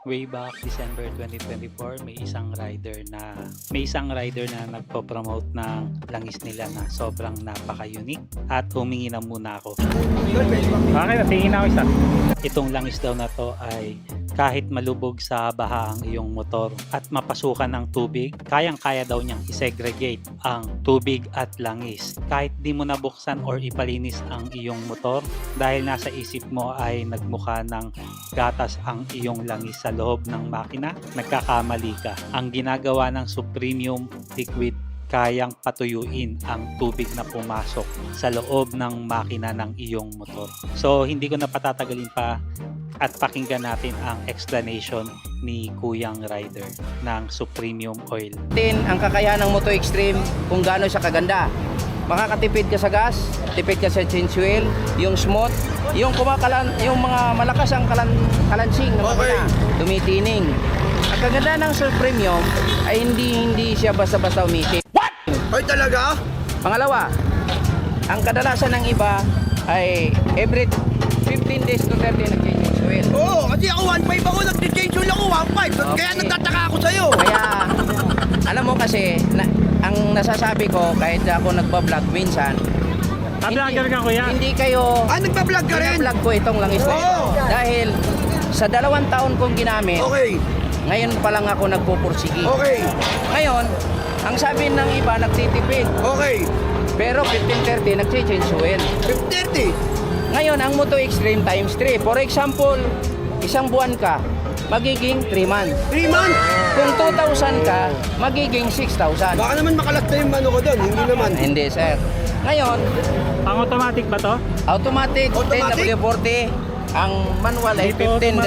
Way back December 2024, may isang rider na nagpo-promote ng langis nila na sobrang napaka-unique at humingi na muna ako. Okay, tingin ako isa. Itong langis daw na to ay kahit malubog sa baha ang iyong motor at mapasukan ng tubig, kayang-kaya daw niyang isegregate ang tubig at langis. Kahit di mo nabuksan or ipalinis ang iyong motor dahil nasa isip mo ay nagmukha ng gatas ang iyong langis sa loob ng makina, nagkakamali ka. Ang ginagawa ng Supremium Liquid, kayang patuyuin ang tubig na pumasok sa loob ng makina ng iyong motor. So hindi ko na patatagalin pa at pakinggan natin ang explanation ni Kuyang Rider ng Supremium Oil. Ang kakayahan ng Moto Extreme kung gaano siya kaganda. Makakatipid ka sa gas, tipid ka sa change oil, yung smooth, yung yung mga malakas ang kalansing na makina, tumitining. Ang kaganda ng Supremium ay hindi siya basta-basta umitik. What? Ay talaga? Pangalawa, ang kadalasan ng iba ay every 15 days to 30 nag-change oil. Oo, kasi ako 1.5 ako, nag-change oil ako 1.5. Kaya nagtataka ako sa'yo. Kaya, alam mo kasi, ang nasasabi ko, kahit ako nagbablog minsan, Vlogger ka, kuya? hindi kayo, Nagbablog ka rin? binablog ko itong langis na ito. Oo. Dahil sa 2 taon kong ginamit, Okay, ngayon pa lang ako nagpupursigi. okay, Ngayon, ang sabi ng iba, nagtitipid. okay. Pero 15-30, nag-change oil. 530. Ngayon, ang Moto Extreme times 3. For example, isang buwan ka, magiging 3 months. 3 months. Kung 2,000 ka, magiging 6,000. Baka naman makalat na yung ano ko doon. Hindi naman. Hindi, sir. Ngayon, Pang automatic ba to? automatic, Automatic? 10W40. Ang manual ay 15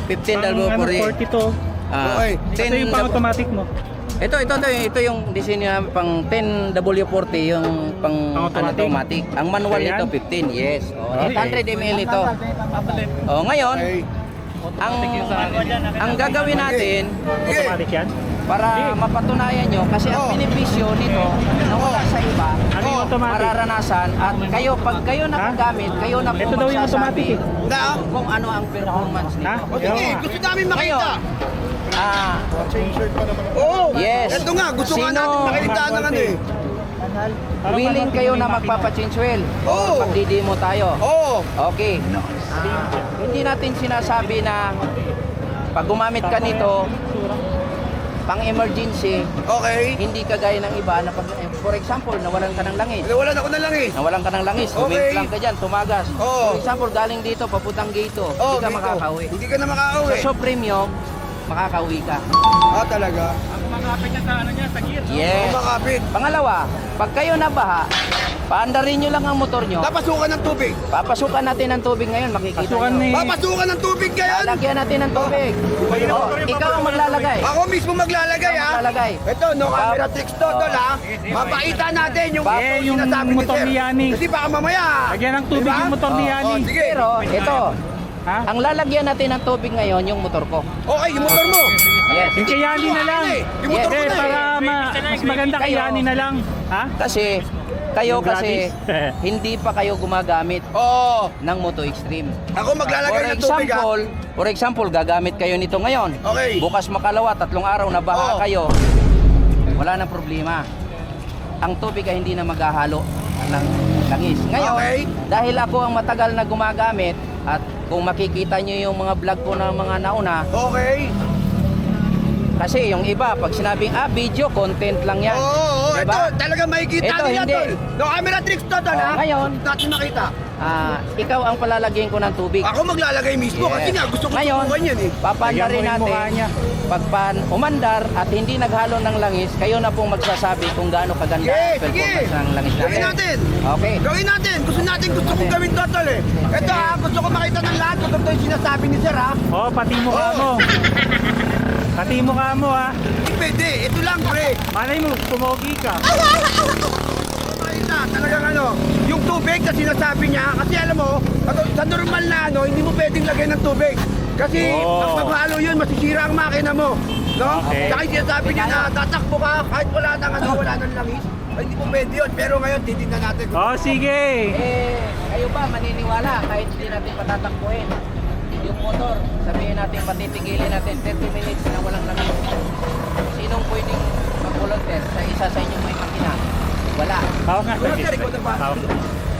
15W40. 42. Okay. Ito yung pang automatic mo. Ito yung disenyo namin pang 10W40, yung pang automatic. Ang manual Ayan. nito 15, yes. Oh, Okay. 800 ml ito. Oh, ngayon, Okay. ang gagawin natin Automatic yan? para mapatunayan nyo, kasi ang Oh. benepisyo nito na wala sa iba, Ano yung automatic? mararanasan at kayo, pag kayo nakagamit, kayo na po Ito daw yung automatic magsasabi Na? kung ano ang performance nito. Ha? O sige, gusto namin makita. Oo. Yes. Ito nga, gusto nga Sino- natin makita ng ano eh. Willing kayo na magpapa-change oil. Oo. Pag-demo tayo. Oo. Okay. Hindi natin sinasabi na pag gumamit ka nito pang emergency, Okay. hindi kagaya ng iba na pag, for example, nawalan ka ng langis. Nawalan ako ng langis. Nawalan ka ng langis, Okay. humimplang ka dyan, tumagas. Oo. For example, galing dito, papuntang gate, Oo, hindi ka dito. makakauwi. Hindi ka na makakauwi. Sa Supremium, makakauwi ka. Ah, talaga? Yes. Makapit. Pangalawa, pag kayo nabaha, paandarin nyo lang ang motor nyo. Napasukan ng tubig. Papasukan natin ng tubig ngayon, makikita Pasukan nyo. ni... Papasukan ng tubig ngayon. Lalagyan natin ng tubig. Oh, ikaw ang maglalagay. Ako mismo maglalagay ha. Maglalagay. Ito, no camera tricks to, tol ha. Mapakita natin yung Yung sinasabi ni motor sir. ni Yani. Kasi baka mamaya. Lagyan ng tubig Diba? yung motor ni Oh, Yani. sige. Pero ito, Ha? ang lalagyan natin ng tubig ngayon, yung motor ko. Okay, yung motor mo. Yes. Yung kay Yani na lang. Yung motor Eh, ko na para eh. mas maganda kay Kayo. Yani na lang. Ha? Kasi, kayo kasi, Gratis. hindi pa kayo gumagamit Oo. ng Moto Extreme. Ako maglalagay ng tubig ha. For example, gagamit kayo nito ngayon. Okay. Bukas makalawa, 3 araw na baha Oo. kayo. Wala nang problema. Ang tubig ay hindi na maghahalo ng langis. Ngayon, Okay. dahil ako ang matagal na gumagamit at kung makikita nyo yung mga vlog ko na mga nauna, Okay. kasi yung iba, pag sinabing, video, content lang yan. Oo, ito Diba? talaga makikita Ito, nila hindi. tol. No camera tricks to, tol ha. Ngayon, Natin makita. ikaw ang palalagyan ko ng tubig. Ako maglalagay mismo Yes. kasi nga gusto ko Ngayon, subukan yan eh. papandarin Lagyan mo yung mukha natin. niya. Pag umandar at hindi naghalo ng langis, kayo na pong magsasabi kung gaano kaganda Sige, ang sige. performance ng langis natin. Gawin natin. Okay. Gawin natin. Gusto kong gawin to, tol eh. Ito ha, gusto ko makita ng lahat. Ito yung sinasabi ni sir ha. Oh, pati mukha Oo. mo. Pati mukha mo, ha. Hindi pwede. Ito lang, pre. Malay mo, pumogi ka. Makita, talagang ano, yung tubig na sinasabi niya, kasi alam mo, sa normal na ano, hindi mo pwedeng lagyan ng tubig. Kasi Oo. pag maghalo yun, masisira ang makina mo. No? Okay. Saka yung sinasabi niya na tatakbo ka, kahit wala nang ano, wala nang langis, ay, hindi mo pwede yun. Pero ngayon, titignan natin. Oh, sige. Kayo ba maniniwala kahit hindi natin patatakbuhin? Yung motor. Sabihin natin, patitigilin natin 30 minutes na walang langis. Sinong pwedeng mag-volunteer sa isa sa inyong may makina? Wala. Hawak nga. Wala, sir, ikaw na ba? Hawak.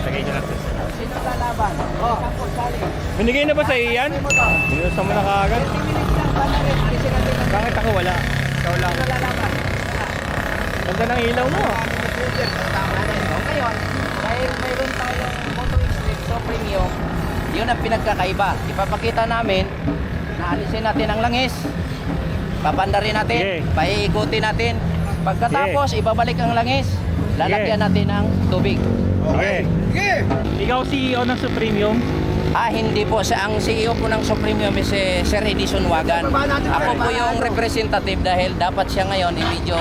Lagay nyo lang sa Sino lalaban? Oh. Tapos sali. Binigay na ba sa iyan? Motor. Binusan mo na kaagad. 30 minutes lang, banarin. Alisin natin ang Bakit ako wala? Ikaw lang. sino lalaban. Ganda ng ilaw mo. Tama na ito. Ngayon, dahil mayroon tayong Moto Extreme So Premium, yun ang pinagkakaiba. Ipapakita namin na alisin natin ang langis, papandarin natin, Sige. paiikutin natin. Pagkatapos, ibabalik ang langis, lalagyan natin ng tubig. Okay. Sige. Ikaw CEO ng Supremium. Hindi po. Ang CEO po ng So Premium is Sir Edison Wagan. Ako po yung representative dahil dapat siya ngayon medyo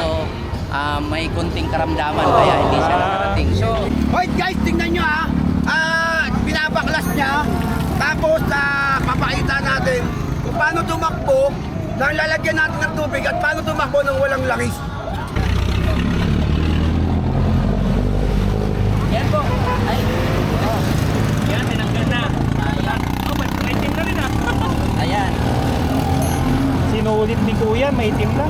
may kunting karamdaman kaya hindi siya nakarating. So, Hoy guys, tingnan nyo binabaklas niya. Tapos papakita natin kung paano tumakbo nang lalagyan natin ng tubig at paano tumakbo nang walang langis. yan po. Ay, Yan, tinanggal na. May itim na rin ayan. Sinuulit ni Kuya, may itim na.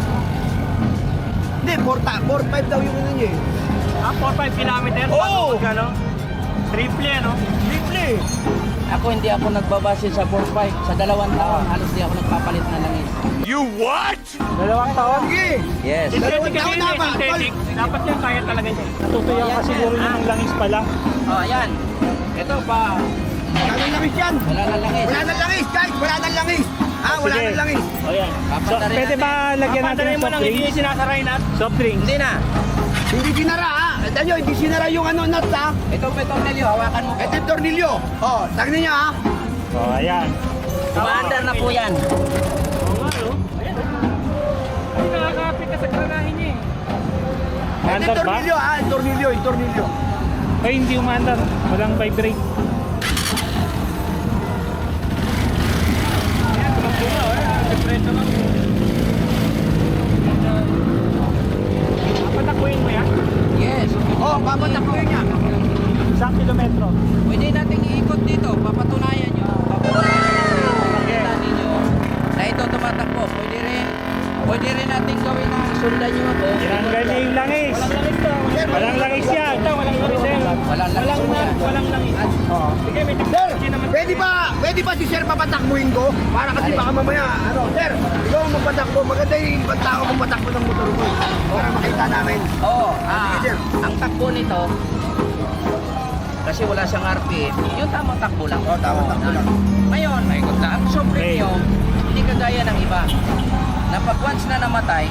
Hindi, 4-5 daw yung ano niya eh. 4-5 kilometer? Oo! Ano? Triple ano? Triple. Ako hindi ako nagbabase sa 4-5. Sa 2 taon, halos di ako nagpapalit na langis. Dalawang taon? Sige. Yes. Synthetic Dalawang kasi taon yun na ba? synthetic. Dapat yan kaya talaga niya. Natutuyan ka siguro ng langis pa lang. Ayan. Ito pa. Wala nang langis yan. Wala na langis. Wala nang langis guys, wala nang langis. Wala Sige. nang langis. O yan. So, Papandarin pwede natin. ba lagyan natin ng soft drinks? Sinasaray na? Soft drinks. Hindi na. Hindi sinara Dahil hindi sinara yung nuts Ito may tornilyo, hawakan mo. Ito yung tornilyo. Tignan niyo O, ayan. Umaandar na po yan. Oo nga, no? Ayan. Ay, nakakapit ka sa granahin niya eh. Ito yung Mandar ba? tornilyo yung tornilyo. Ay, hindi umandar. Walang vibrate. Ayan, tumakbo na. Depreso lang. Papatakbuhin mo yan? Yes. Papatakbuhin niya. Isang kilometro. Pwede nating iikot dito. Papatunayan nyo. Papatunayan ninyo na ito tumatakbo. Pwede rin natin gawin na sundan nyo ako. Tinanggal niya yung langis. Walang langis yan. Walang langis yan. Walang langis mo yan. Walang langis. Oo. Sige, may Sir, pwede ba si Sir papatakbuhin ko? Para kasi baka mamaya, Sir, ikaw ang magpatakbo. Maganda yung ibang tao magpatakbo ng motor ko. Para makita namin. Oo. Sige, sir. Ang takbo nito, kasi wala siyang RPM, yung tamang takbo lang. Tamang takbo lang. Ngayon, maikot na. Ang So Premium, hindi kagaya ng iba. Na pag once na namatay,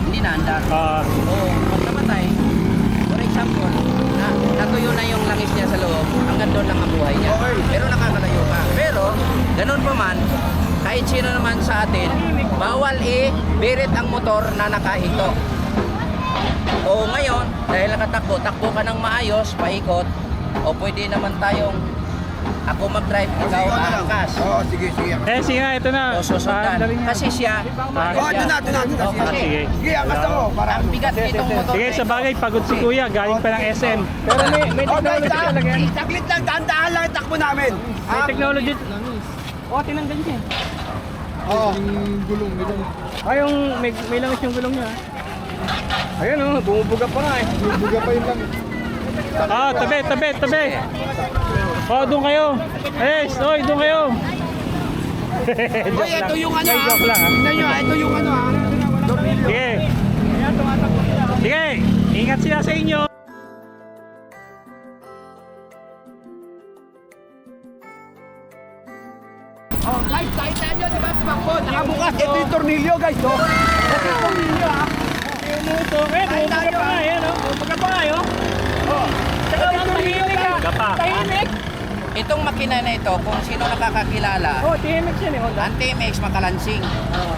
hindi na andar. Oo, pag namatay, for example, natuyo na yung langis niya sa loob, hanggang doon lang ang buhay niya. Okay. Pero nakakalayo pa. Pero, ganun pa man, kahit sino naman sa atin, bawal i-birit ang motor na nakahinto. O ngayon, dahil nakatakbo, takbo ka ng maayos, paikot, o pwede naman tayong ako mag-drive, ikaw aangkas. Sige. Eh, sige nga, ito na. O susundan. Paandarin niya. Kasi siya, Ito na. O, kasi, Sige. Sige, angkas ako. Para ang bigat nitong motor. Sige, sa bagay, pagod si Kuya. Galing pa ng SM. Pero may guys, technology talaga yan. saglit lang, dahan-dahan lang yung takbo namin. May technology. O, tinanggal niya. Ay, yung may langis yung gulong niya. Ayun o, bumubuga pa nga eh. Bumubuga pa yung langis. Tabi. Doon kayo. Oy, doon kayo. Hoy, ito yung ano Ay, joke lang, ha? Tingnan nyo, ito yung ano tornilyo. Sige. Sige, ingat sila sa inyo. Guys, kahit nyo, di ba, tumakbo, nakabukas. Ito yung tornilyo, guys, Ito yung tornilyo, Bumubuga pa nga, yan o. Bumubuga pa nga, yun. Ito yung tornilyo, guys. Gapa. Itong makina na ito, kung sino nakakakilala, TMX yan eh, Honda. ang TMX makalansing.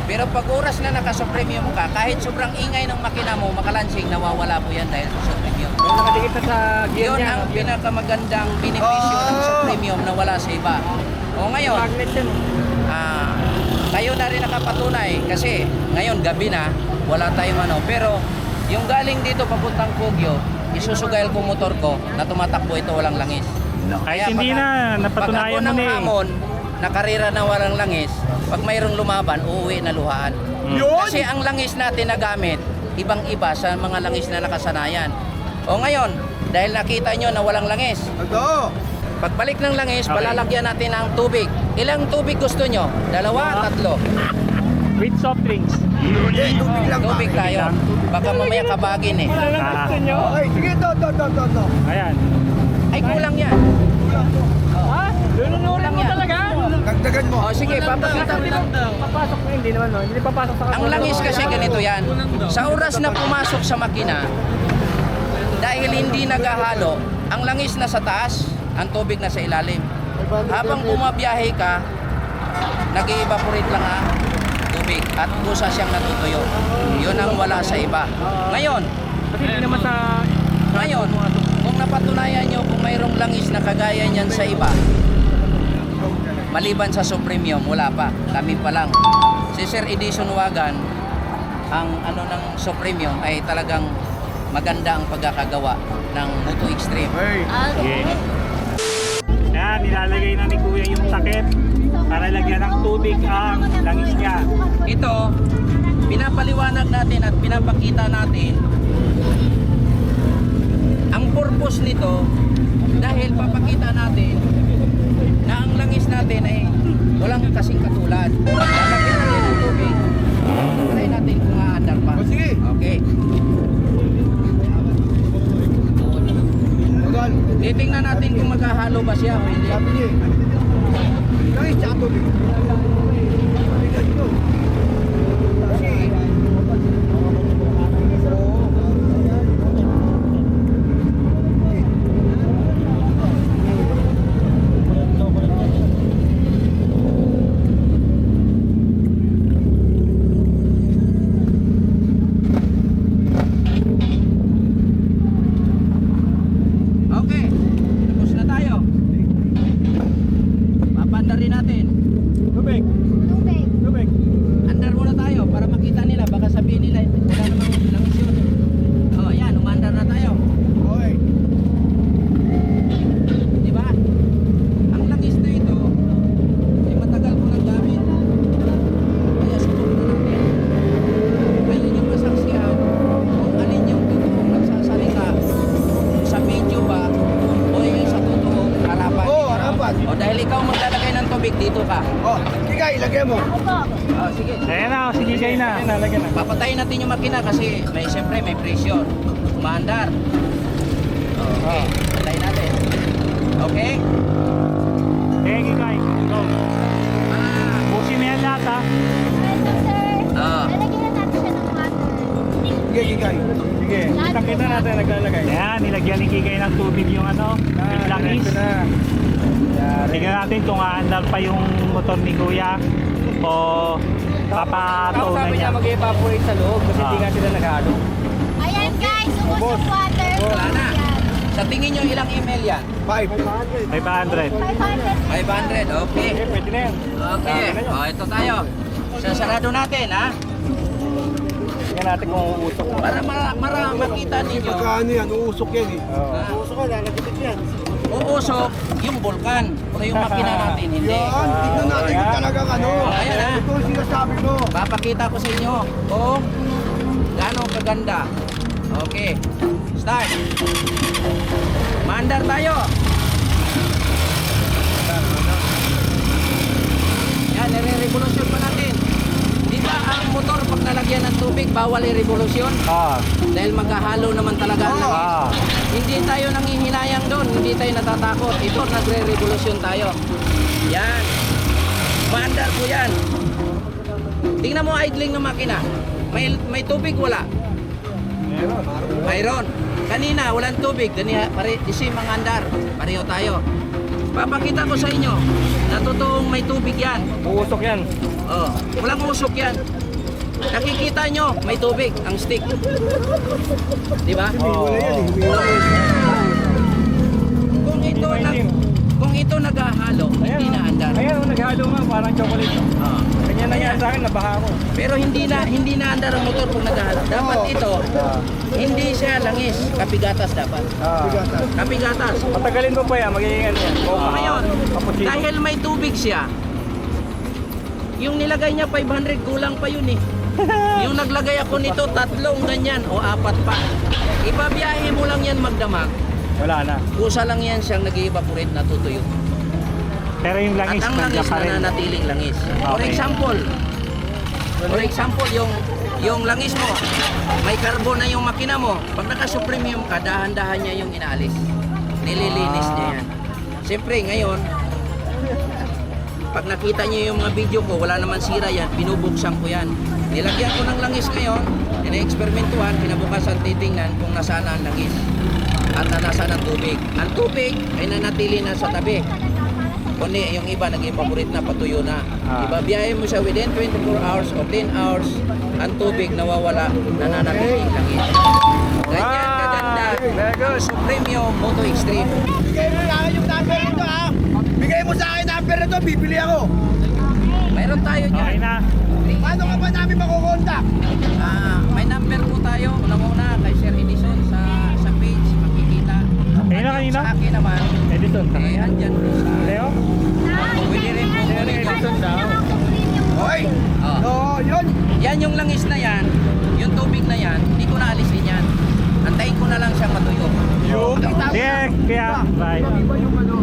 Pero pag oras na naka-Supremium ka, kahit sobrang ingay ng makina mo, makalansing, nawawala po yan dahil sa Supremium. Yung nakadikit na sa gear Yun niya. ang pinakamagandang benepisyo ng Supremium na wala sa iba. O ngayon, Magnet yan. kayo na rin nakapatunay kasi ngayon gabi na, wala tayong ano. Pero yung galing dito papuntang Kogyo, isusugail ko motor ko na tumatakbo ito walang langis. Kahit hindi na, napatunayan mo na eh. Pag ako ng hamon, na karera na walang langis, pag mayroong lumaban, uuwi na luhaan. Yun! Kasi ang langis natin na gamit, ibang-iba sa mga langis na nakasanayan. O ngayon, dahil nakita nyo na walang langis, Ito! pagbalik ng langis, palalagyan natin ng tubig. Ilang tubig gusto nyo? 2, 3? With soft drinks. Hindi, tubig lang ba? Tubig tayo. Baka mamaya kabagin eh. Okay, sige, to. Ayan. Ay, kulang yan. Lununurin mo talaga. Dagdagan mo. O sige, papakita ko. Papasok mo, hindi naman, no? Hindi papasok sa Ang langis kasi ganito yan. Sa oras na pumasok sa makina, dahil hindi naghahalo, ang langis na sa taas, ang tubig na sa ilalim. Habang bumabiyahe ka, nag-evaporate lang ang tubig at kusa siyang natutuyo. Yun ang wala sa iba. Ngayon, Kasi hindi naman sa... Ngayon, kung napatunayan nyo kung mayroong langis na kagaya niyan sa iba, maliban sa Supremium, wala pa. Kami pa lang. Si Sir Edison Wagan, ang ano ng Supremium ay talagang maganda ang pagkakagawa ng Moto Extreme. Yeah. Yan, nilalagay na ni Kuya yung takip para lagyan ng tubig ang langis niya. Ito, pinapaliwanag natin at pinapakita natin ang purpose nito dahil papakita natin na ang langis natin ay walang kasing katulad. Lalagyan natin ng tubig. Try natin kung aandar pa. O, sige. Okay. Magal. Titingnan natin kung maghahalo ba siya o hindi. Sabi niya eh. Langis tsaka tubig. Bigat yun. Kasi... Okay. Tapos na tayo. Papandarin natin. Tubig. Tubig. Andar muna tayo para makita nila. Baka sabihin nila, wala namang langis yun. Oh, ayan, umandar na tayo. Okay. Di ba? Ang langis na ito, ay matagal ko nang gamit. Kaya subok na natin. Ayun yung masaksihan kung alin yung totoong nagsasalita sa video ba o yung sa totoong harapan. Oo, harapan. O dahil ikaw maglalagay ng tubig, dito ka. Oh, sige, ilagay mo. Oh, sige. Ayan na, sige kayo na. Nalagyan na. Papatayin natin yung makina kasi siyempre may pressure. Umaandar. Okay, patayin natin. Okay? Sige kayo. Go. Ah, Busin mo yan lahat ha. ah. Sige, sige. Sige, kita natin naglalagay. Ayan, nilagyan ni Kikay ng tubig yung ano, yung langis. Ito na. Tingnan natin kung aandar pa yung motor ni Kuya o papataw na Sabi niya. niya mag-evaporate sa loob kasi hindi nga sila naghalo. Ayan guys, ubos ng water. Wala na. Sa tingin nyo ilang email yan? 5. 500. 500, okay. Okay, pwede na yan. Okay, o ito tayo. Sasarado natin ha. Tingnan natin kung uusok. Para makita ninyo. Pagkaano yan, uusok yan eh. Uusok yung vulkan. Pero yung makina natin hindi. Yan, tignan natin kung talagang ano. Ayan, ha? Ito yung sinasabi mo. Papakita ko sa inyo kung gaano kaganda. Okay, start. Maandar tayo. Yan, nire-revolusyon pa natin. Di ba ang motor pag nalagyan ng tubig, bawal i-revolusyon? Ah, Dahil magkahalo naman talaga ang langis. ah. Hindi tayo nanghihinayang doon, hindi tayo natatakot. Ito, nagre-revolusyon tayo. Yan. Maandar po yan. Tingnan mo idling ng makina. May tubig, wala? Mayroon. Kanina, walang tubig. Isi mga andar. Pareho tayo. Papakita ko sa inyo na totoong may tubig yan. Uusok yan. Oh, walang usok yan. Nakikita nyo, may tubig, ang stick. Di ba? Wala yan eh. Wala yan. Kung ito naghahalo, hindi na andar. Ayan, naghalo nga, parang chocolate. Oh. Ganyan na yan sa akin, nabaha ako. Pero hindi na andar ang motor kung naghahalo. Dapat ito, hindi siya langis, kapigatas dapat. Kapigatas. Patagalin mo pa yan, magiging ano yan. O ngayon, Cappuccino. dahil may tubig siya, yung nilagay niya 500, kulang pa yun eh. Yung naglagay ako nito, 3 ganyan o 4 pa. Ibabiyahe mo lang yan magdamag. Wala na. Kusa lang yan siyang nag-evaporate na tutuyo. Pero yung At langis, ang nandiyan langis pa rin. nananatiling langis. For Okay. example, yung langis mo, may carbon na yung makina mo. Pag naka-supremium ka, dahan-dahan niya yung inaalis. Nililinis niya yan. Siyempre, ngayon, pag nakita niyo yung mga video ko, wala naman sira yan, binubuksan ko yan. Nilagyan ko ng langis ngayon, ina-eksperimentuhan, kinabukasan titingnan kung nasaan ang langis at nasaan ang tubig. Ang tubig ay nanatili na sa tabi. Kundi yung iba nag-evaporate na, patuyo na. Ibabiyahe mo siya within 24 hours o 10 hours, ang tubig nawawala, nananatiling langis. Ganyan kaganda. Very good. Supremio Moto Extreme. Bigay mo sa akin yung number nito ha. Bigay mo sa akin yung number nito, bibili ako. Mayroon tayo Okay dyan. na. Paano ka ba namin makukontak? May number po tayo. Unang-una kay Sir Edison sa page, makikita. Kanina, At yung kanina? Sa akin naman, Edison, andyan po sa... Leo? Pwede rin po Edison daw. Okay. Oh. So, yun. Yan yung langis na yan, yung tubig na yan, hindi ko na alisin yan. Antayin ko na lang siyang matuyo. Yung Sige, kaya, bye. Iba yung ano.